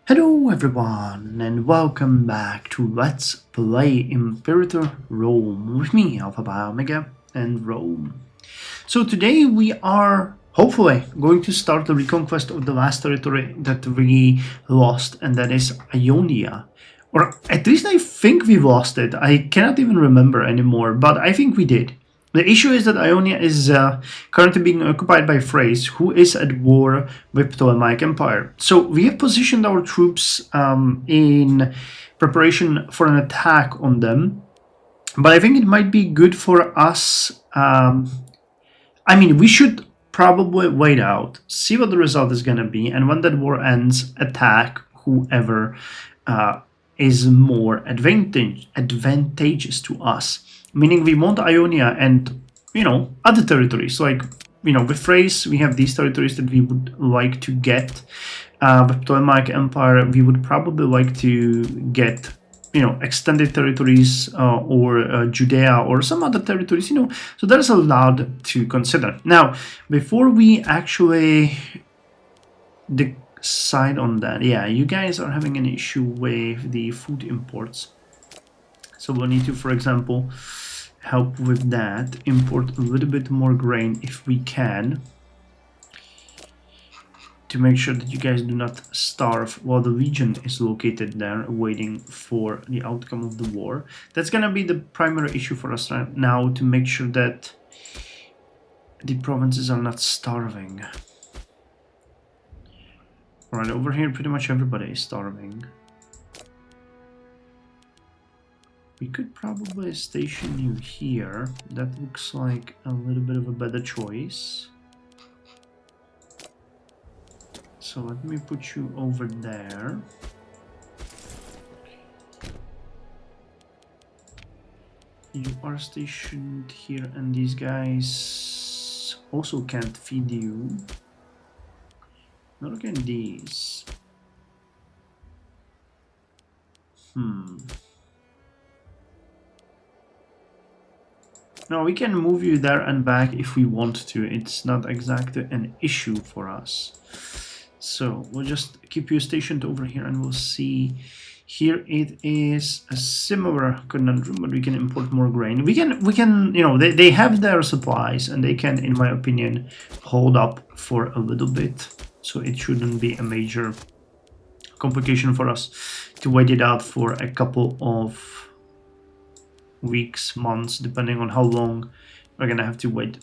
Hello everyone and welcome back to Let's Play Imperator Rome with me, Alpha by Omega and Rome. So today we are hopefully going to start the reconquest of the last territory that we lost, and that is Ionia. Or at least I think we lost it. I cannot even remember anymore, but I think we did. The issue is that Ionia is currently being occupied by Thrace, who is at war with Ptolemaic Empire. So we have positioned our troops in preparation for an attack on them. But I think it might be good for us. We should probably wait out, see what the result is going to be, and when that war ends, attack whoever is more advantageous to us. Meaning we want Ionia and, other territories. Like, with Thrace, we have these territories that we would like to get. With Ptolemaic Empire, we would probably like to get, extended territories or Judea or some other territories, So there's a lot to consider. Now, before we actually decide on that, yeah, you guys are having an issue with the food imports. So we'll need to, for example, help with that, import a little bit more grain if we can, to make sure that you guys do not starve while the legion is located there waiting for the outcome of the war. That's gonna be the primary issue for us right now, to make sure that the provinces are not starving. Alright, over here pretty much everybody is starving. We could probably station you here. That looks like a little bit of a better choice. So let me put you over there. You are stationed here, and these guys also can't feed you. Now look at these. Now we can move you there and back if we want to. It's not exactly an issue for us. So we'll just keep you stationed over here, and we'll see. Here it is a similar conundrum, but we can import more grain. We can, they have their supplies, and they can, in my opinion, hold up for a little bit. So it shouldn't be a major complication for us to wait it out for a couple of weeks, months, depending on how long we're gonna have to wait.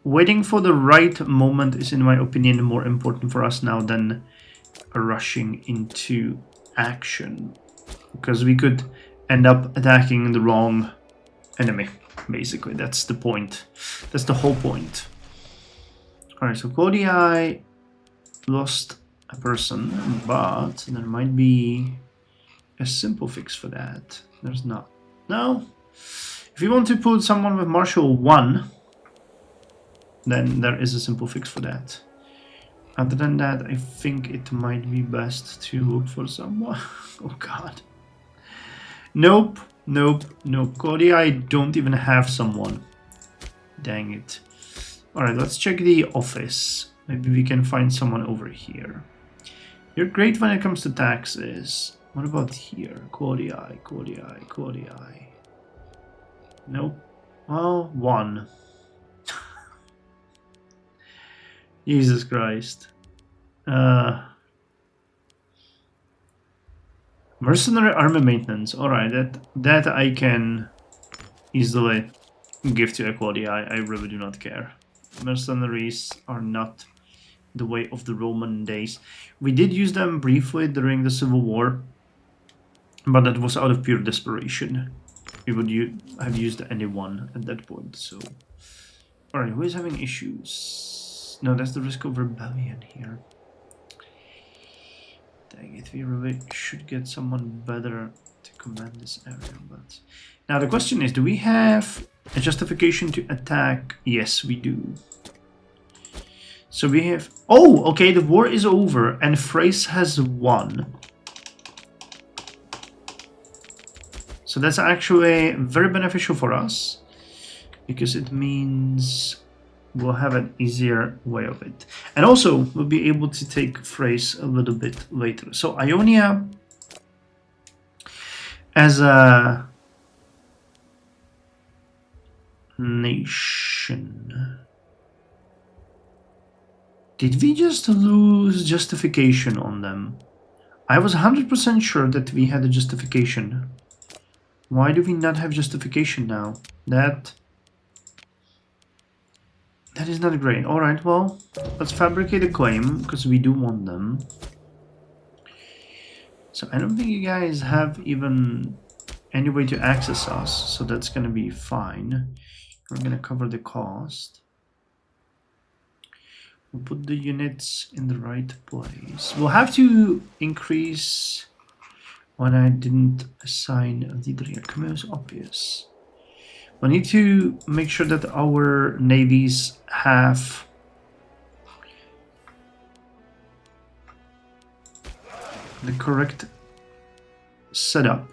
Waiting for the right moment is, in my opinion, more important for us now than rushing into action, because we could end up attacking the wrong enemy. Basically, that's the point. That's the whole point. Alright, so Claudii lost a person, but there might be a simple fix for that. There's not. No, if you want to put someone with Marshal 1, then there is a simple fix for that. Other than that, I think it might be best to look for someone. Oh god. Nope, nope, nope. Cody, I don't even have someone. Dang it. Alright, let's check the office. Maybe we can find someone over here. You're great when it comes to taxes. What about here? Cody. Nope. Well, 1. Jesus Christ. Mercenary army maintenance. Alright, that I can easily give to Equality. I really do not care. Mercenaries are not the way of the Roman days. We did use them briefly during the Civil War, but that was out of pure desperation. We would have used anyone at that point, so... Alright, who is having issues? No, that's the risk of rebellion here. Dang it, we really should get someone better to command this area, but... Now the question is, do we have a justification to attack? Yes, we do. So we have... Oh, okay, the war is over and Thrace has won. So that's actually very beneficial for us, because it means we'll have an easier way of it. And also, we'll be able to take Thrace a little bit later. So Ionia as a nation. Did we just lose justification on them? I was 100% sure that we had a justification. Why do we not have justification now? That is not great. Alright, well, let's fabricate a claim, because we do want them. So I don't think you guys have even any way to access us, so that's gonna be fine. We're gonna cover the cost. We'll put the units in the right place. We'll have to increase when I didn't assign a leader here. Command is obvious. We need to make sure that our navies have the correct setup,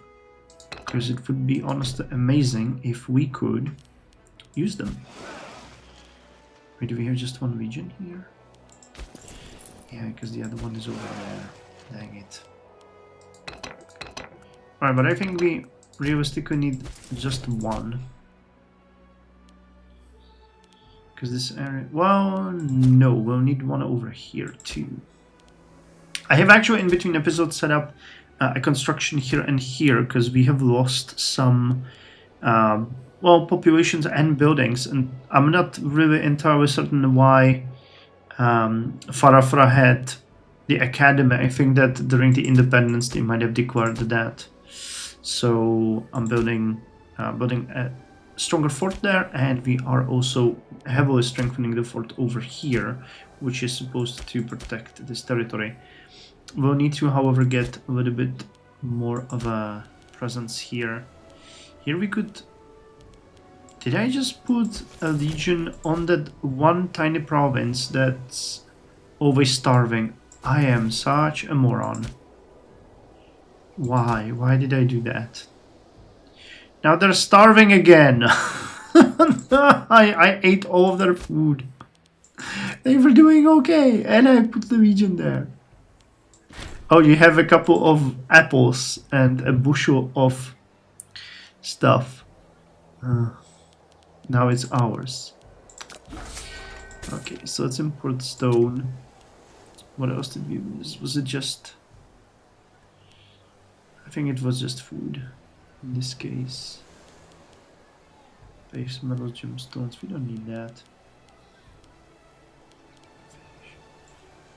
because it would be honestly amazing if we could use them. Wait, do we have just one region here? Yeah, because the other one is over there. Dang it. Alright, but I think we realistically need just one. Because this area... Well, no, we'll need one over here too. I have actually in between episodes set up a construction here and here, because we have lost some... well, populations and buildings, and I'm not really entirely certain why Farafra had the academy. I think that during the independence they might have declared that. So I'm building a stronger fort there, and we are also heavily strengthening the fort over here, which is supposed to protect this territory. We'll need to, however, get a little bit more of a presence here. Here we could... Did I just put a legion on that one tiny province that's always starving? I am such a moron. Why? Why did I do that? Now they're starving again. I ate all of their food. They were doing okay, and I put the legion there. Oh, you have a couple of apples and a bushel of stuff. Now it's ours. Okay, so let's import stone. What else did we use? Was it just... I think it was just food in this case. Base metal gemstones, we don't need that.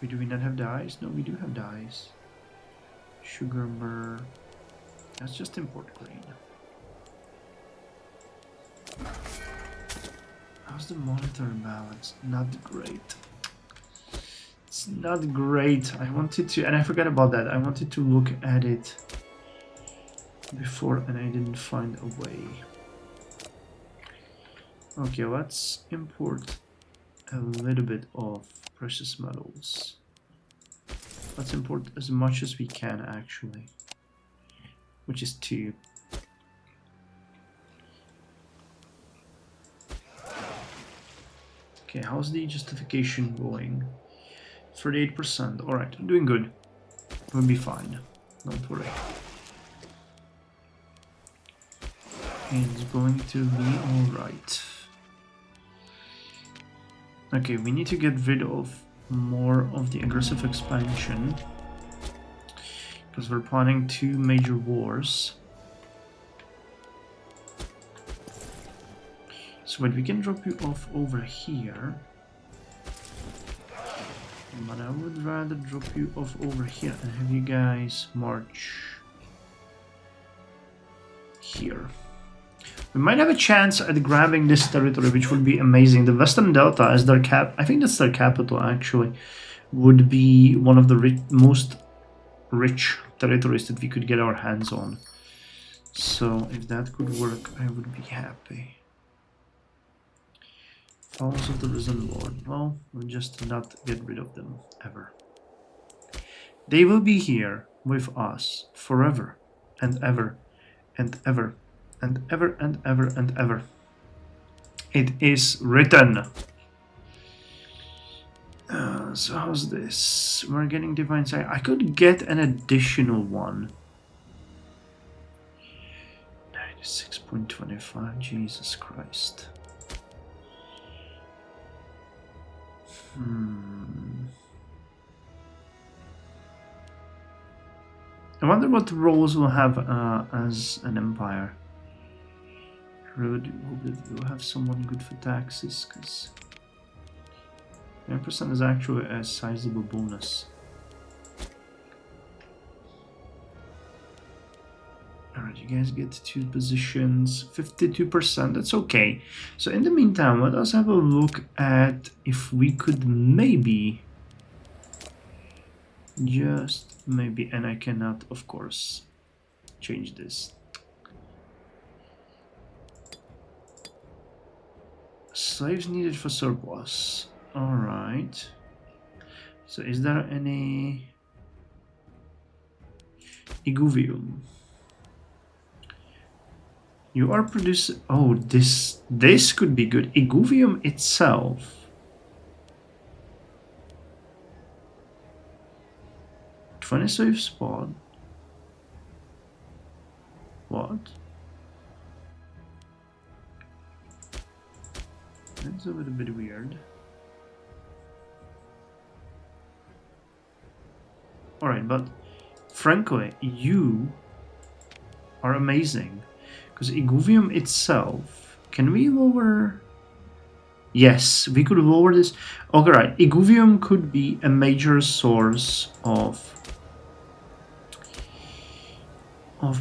Do we not have dyes? No, we do have dyes. Sugar myrrh. Let's just import grain. How's the monetary balance? Not great. It's not great. I wanted to, and I forgot about that. I wanted to look at it before, and I didn't find a way. Okay, let's import a little bit of precious metals. Let's import as much as we can, actually, which is 2. Okay, how's the justification going? 38%. Alright, I'm doing good. We'll be fine. Don't worry. It's going to be alright. Okay, we need to get rid of more of the aggressive expansion, because we're planning 2 major wars. So wait, we can drop you off over here, but I would rather drop you off over here and have you guys march here. We might have a chance at grabbing this territory, which would be amazing. The Western Delta as their I think that's their capital, actually, would be one of the most rich territories that we could get our hands on. So if that could work, I would be happy. Falls of the Risen Lord. Well, we'll just not get rid of them ever. They will be here with us forever and ever and ever and ever and ever and ever. It is written. So how's this? We're getting divine sight. I could get an additional one. 96.25. Jesus Christ. I wonder what roles we'll have as an empire. We'll have someone good for taxes, because 9% is actually a sizable bonus. Alright, you guys get 2 positions, 52%, that's okay. So in the meantime, let us have a look at if we could maybe, just maybe, and I cannot, of course, change this. Slaves needed for surplus. Alright. So is there any Iguvium? You are producing... Oh, this could be good. Iguvium itself. 20 slave spot. What? That's a little bit weird. Alright, but frankly, you are amazing. Because Iguvium itself, can we lower... Yes, we could lower this. Okay, right. Iguvium could be a major source of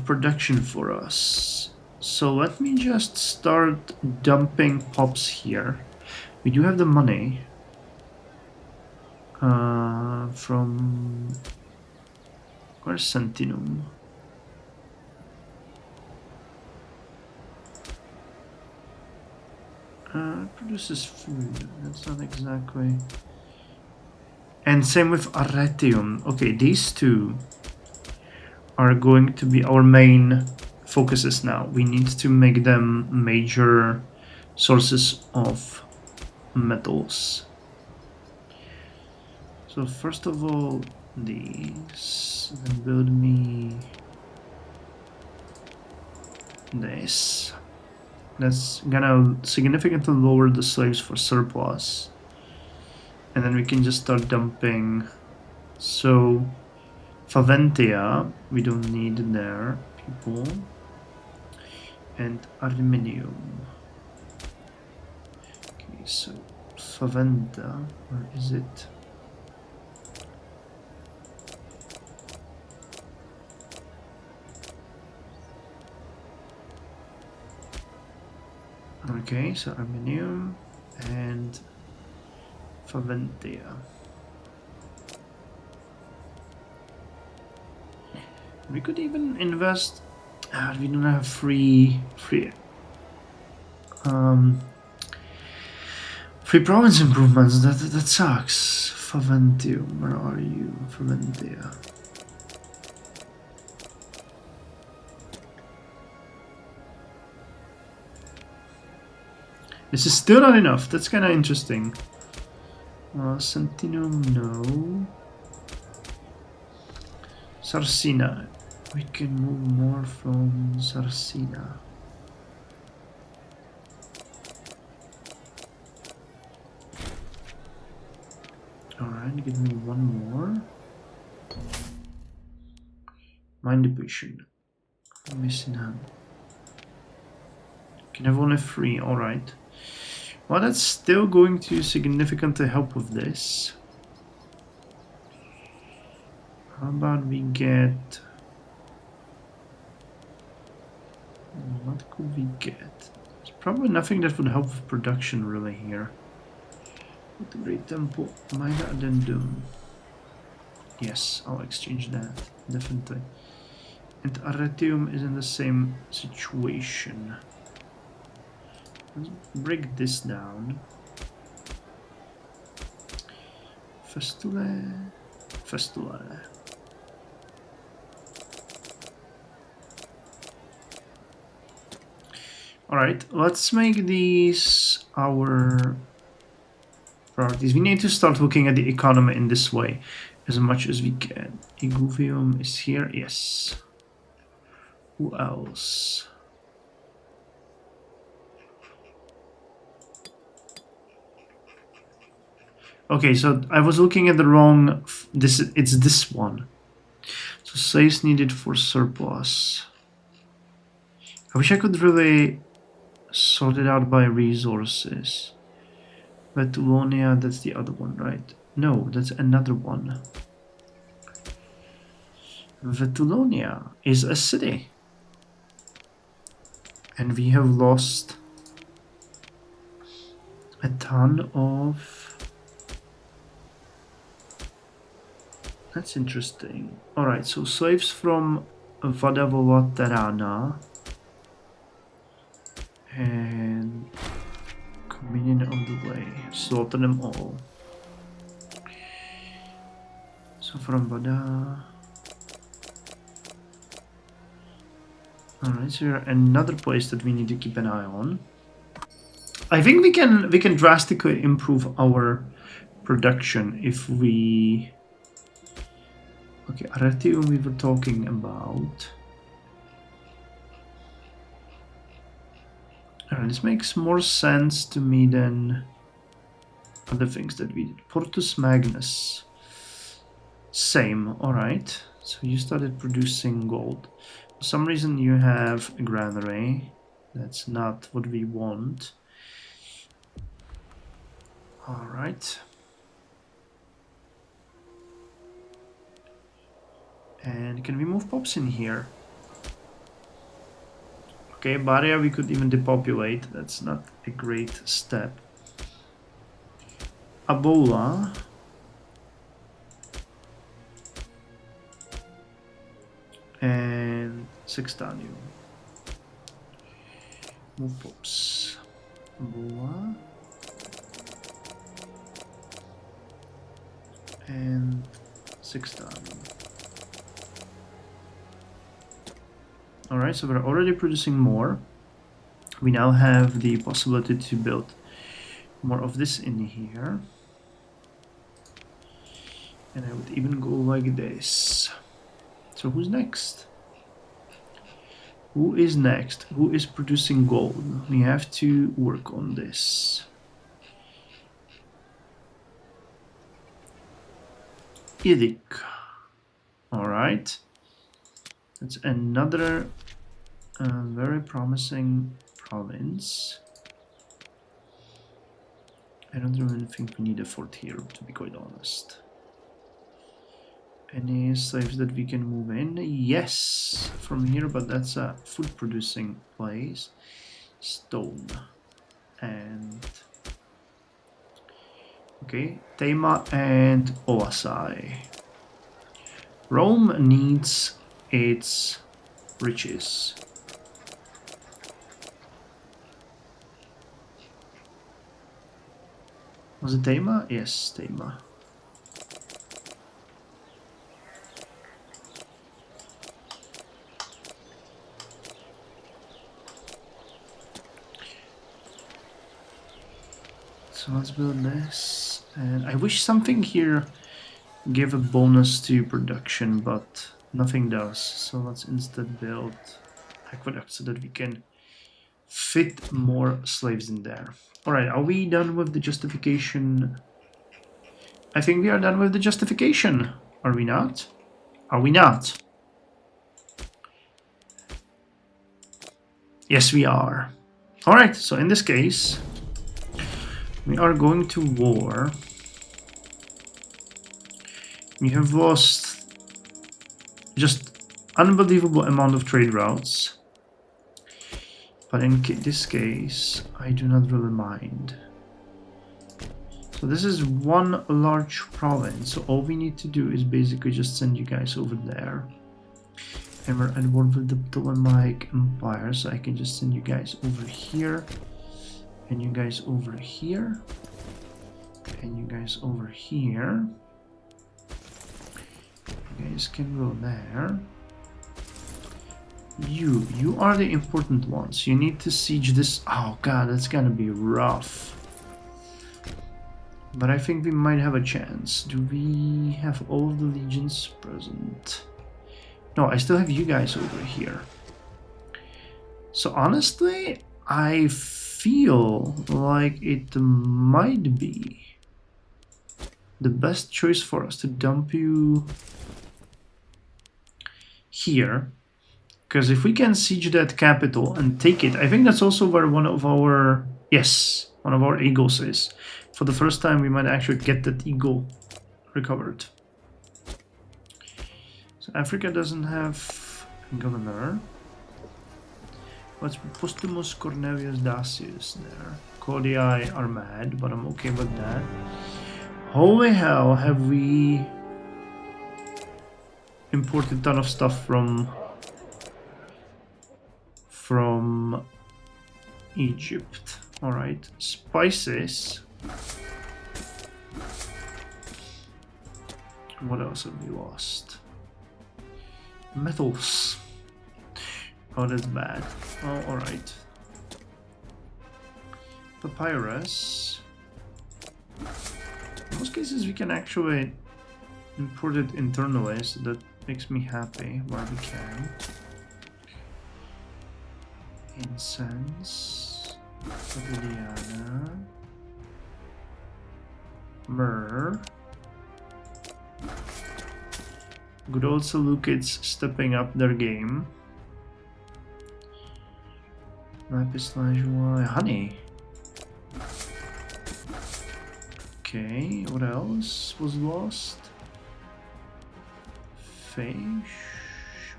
production for us. So let me just start dumping pops here. We do have the money from... Where's Sentinum? Produces food. That's not exactly... And same with Arretium. Okay, these two are going to be our main focuses now. We need to make them major sources of metals. So first of all, these, then build me this. That's gonna significantly lower the slaves for surplus. And then we can just start dumping. So Faventia, we don't need their people. And Aluminium. Okay, so Faventa, where is it? Okay, so Aluminium and Faventia. We could even invest. We don't have free province improvements. That sucks. Faventium, where are you, Faventia? This is still not enough. That's kind of interesting. Sentinum, no. Sarsina. We can move more from Sarsina. Alright, give me one more. Mind depletion. Missing hand. Can have only 3, alright. Well, that's still going to significantly help with this. How about we get... What could we get? There's probably nothing that would help with production really here. With the Great Temple, Minor Addendum. Yes, I'll exchange that, definitely. And Arretium is in the same situation. Let's break this down. Festule. Alright, let's make these our priorities. We need to start looking at the economy in this way as much as we can. Iguvium is here, yes. Who else? Okay, so I was looking at the wrong. It's this one. So slaves needed for surplus. I wish I could really sort it out by resources. Vetulonia, that's the other one, right? No, that's another one. Vetulonia is a city. And we have lost a ton of... That's interesting. Alright, so slaves from Vadavolaterana and Communion on the way. Slaughter them all. So from Vada... Alright, so here another place that we need to keep an eye on. I think we can drastically improve our production if we... Okay, Arretium we were talking about. Alright, this makes more sense to me than other things that we did. Portus Magnus. Same, alright. So you started producing gold. For some reason you have a granary. That's not what we want. Alright. And can we move pops in here? Okay, Baria we could even depopulate. That's not a great step. Abola. And Sextanium. Move pops. Abola. And Sextanium. Alright, so we're already producing more. We now have the possibility to build more of this in here. And I would even go like this. So who's next? Who is next? Who is producing gold? We have to work on this. Idik. Alright. That's another very promising province. I don't really think we need a fort here, to be quite honest. Any slaves that we can move in? Yes, from here, but that's a food producing place. Stone. And... okay, Tema and Oasai. Rome needs its riches. Was it Tema? Yes, Tema. So let's build this. And I wish something here gave a bonus to production, but nothing does. So let's instead build aqueducts so that we can fit more slaves in there. Alright, are we done with the justification? I think we are done with the justification. Are we not? Are we not? Yes, we are. Alright, so in this case, we are going to war. We have lost just unbelievable amount of trade routes. But in this case, I do not really mind. So this is one large province. So all we need to do is basically just send you guys over there. And we're at war with the Ptolemaic Empire. So I can just send you guys over here. And you guys over here. And you guys over here. You guys can go there. You are the important ones. You need to siege this. Oh god, that's gonna be rough. But I think we might have a chance. Do we have all of the legions present? No, I still have you guys over here. So honestly, I feel like it might be the best choice for us to dump you here. Because if we can siege that capital and take it, I think that's also where one of our... Yes, one of our eagles is. For the first time, we might actually get that eagle recovered. So Africa doesn't have a governor. What's Postumus Cornelius Dacius there? Codii are mad, but I'm okay with that. Holy hell, have we imported a ton of stuff from Egypt. Alright, spices. What else have we lost? Metals. Oh, that's bad. Oh, alright. Papyrus. In most cases we can actually import it internally, so that makes me happy where we can. Incense. Liliana. Myrrh. Good old Seleucids stepping up their game. Lapis lazuli, honey. Okay, what else was lost? Fish.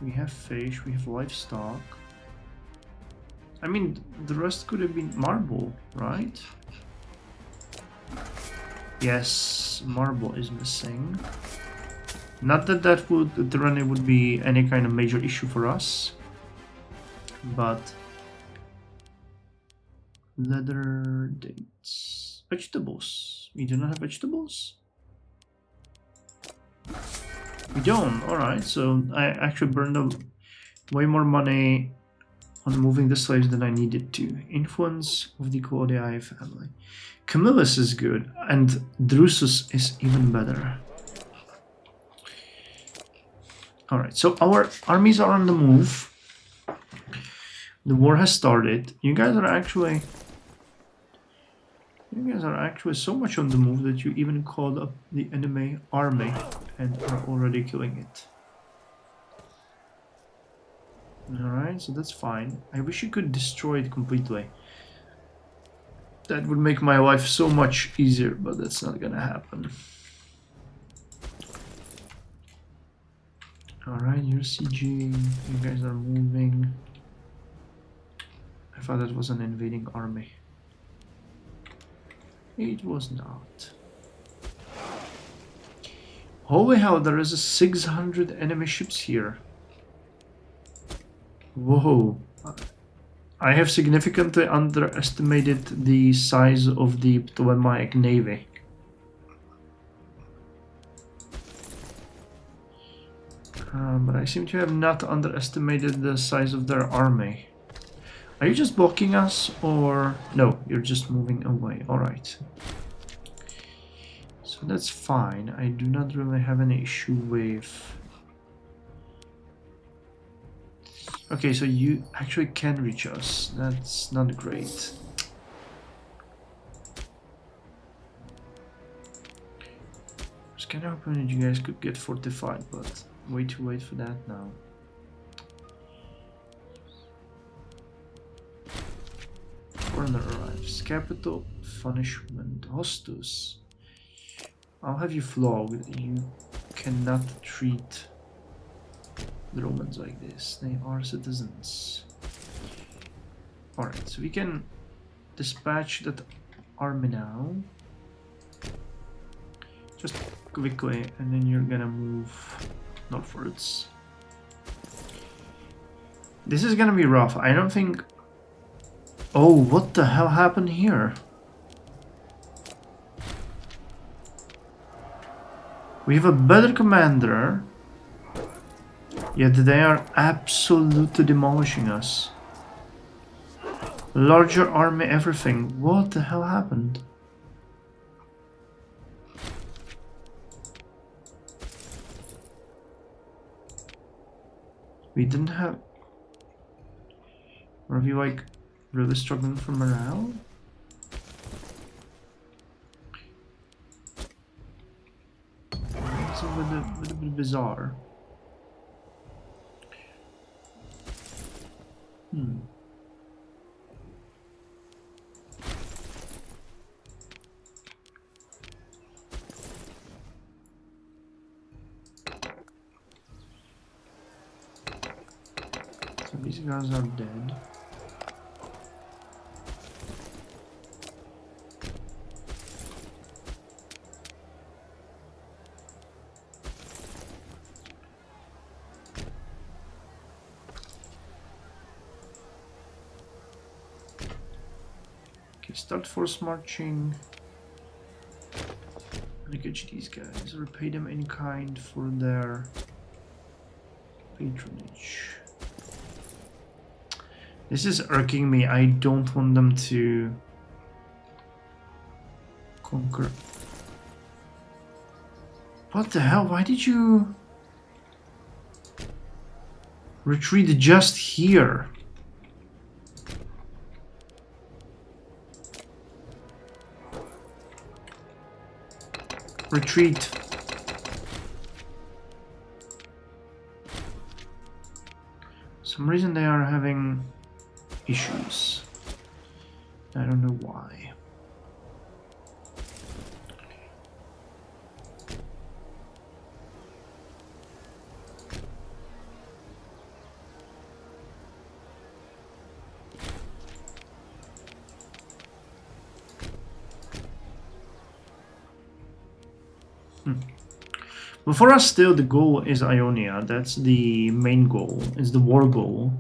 We have fish, we have livestock. I mean, the rest could have been marble, right? Yes, marble is missing. Not that that would would be any kind of major issue for us, but leather, dates, vegetables. We do not have vegetables. We don't. All right. So I actually burned up way more money on moving the slaves than I needed to. Influence of the Cordai family. Camillus is good, and Drusus is even better. Alright, so our armies are on the move. The war has started. You guys are actually so much on the move that you even called up the enemy army and are already killing it. Alright, so that's fine. I wish you could destroy it completely. That would make my life so much easier, but that's not gonna happen. Alright, you're sieging. You guys are moving. I thought that was an invading army. It was not. Holy hell, there is a 600 enemy ships here. Whoa. I have significantly underestimated the size of the Ptolemaic navy. But I seem to have not underestimated the size of their army. Are you just blocking us, or... No, you're just moving away. Alright. So that's fine. I do not really have any issue with... Okay, so you actually can reach us. That's not great. I was kind of hoping that you guys could get fortified, but way too late for that now. Foreigner arrives. Capital punishment. Hostus. I'll have you flogged. You cannot treat the Romans like this. They are citizens. Alright, so we can dispatch that army now. Just quickly, and then you're gonna move northwards. This is gonna be rough. I don't think... Oh, what the hell happened here? We have a better commander, yet they are absolutely demolishing us. Larger army, everything. What the hell happened? We didn't have... Or are we like really struggling for morale? It's a little bit bizarre. So these guys are dead. Okay, start force marching. Engage these guys. Repay them in kind for their patronage. This is irking me. I don't want them to conquer. What the hell? Why did you retreat just here? Retreat. For some reason they are having issues. I don't know why. But for us still the goal is Ionia. That's the main goal. It's the war goal.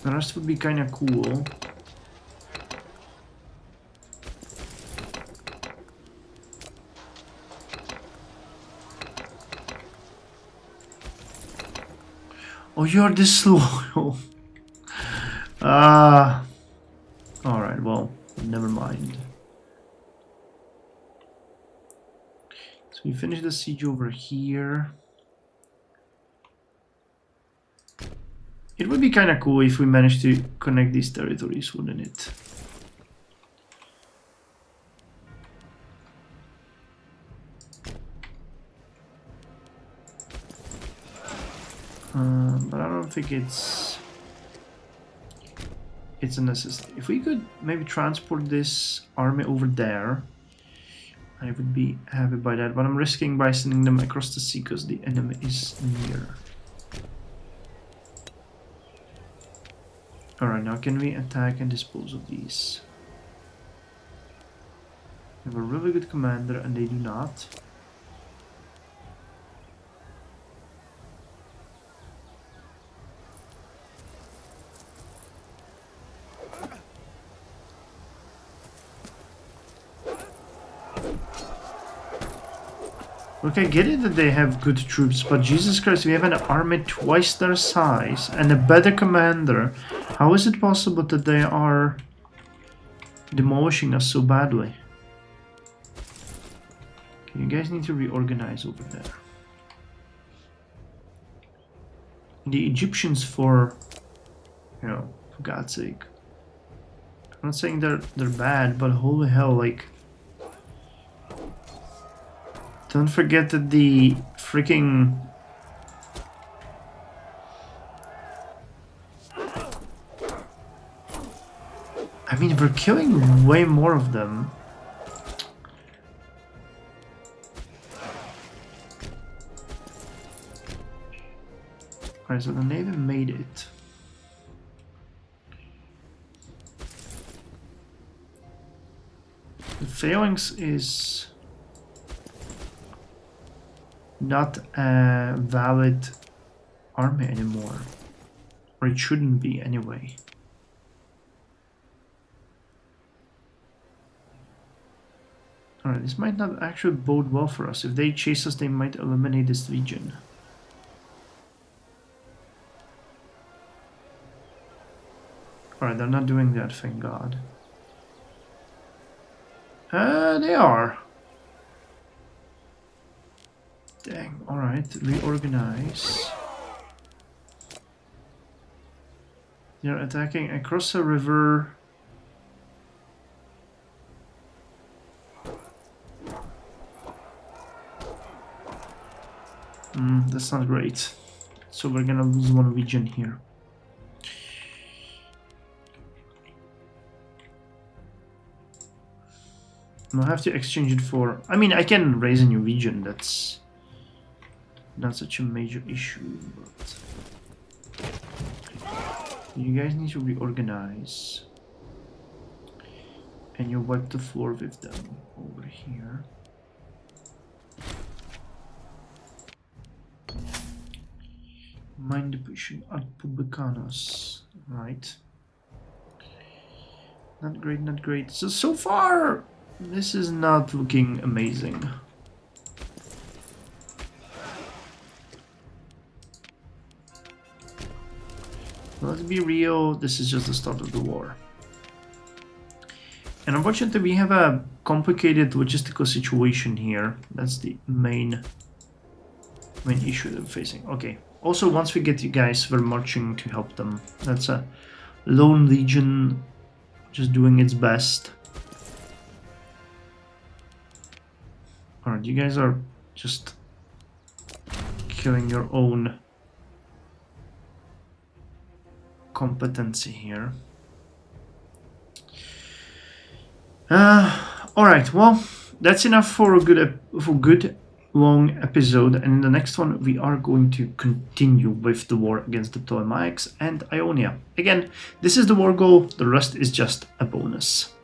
The rest would be kind of cool. Oh, you're disloyal. Alright, well, never mind. So we finish the siege over here. It would be kind of cool if we managed to connect these territories, wouldn't it? But I don't think it's a necessity. If we could maybe transport this army over there, I would be happy by that. But I'm risking by sending them across the sea because the enemy is near. Alright, now can we attack and dispose of these? We have a really good commander and they do not. Look, I get it that they have good troops, but Jesus Christ, we have an army twice their size and a better commander. How is it possible that they are demolishing us so badly? Okay, you guys need to reorganize over there. The Egyptians, for God's sake. I'm not saying they're bad, but holy hell, like, don't forget that the freaking I mean, we're killing way more of them. Alright, so the Navy made it. The Phalanx is not a valid army anymore. Or it shouldn't be anyway. Alright, this might not actually bode well for us. If they chase us, they might eliminate this region. Alright, they're not doing that, thank God. They are. Dang, alright, reorganize. They're attacking across a river. That's not great. So we're gonna lose one region here. I'll have to exchange it for... I mean, I can raise a new region. That's not such a major issue, but... You guys need to reorganize. And you wipe the floor with them over here. Mind pushing ad publicanos. Right. Not great, not great. So far, this is not looking amazing. Let's be real, this is just the start of the war. And unfortunately, we have a complicated logistical situation here. That's the main issue that we're facing. Okay. Also, once we get you guys, we're marching to help them. That's a lone legion just doing its best. Alright, you guys are just killing your own competency here. Alright, well, that's enough for a good long episode, and in the next one we are going to continue with the war against the Ptolemaics and Ionia. Again, this is the war goal, the rest is just a bonus.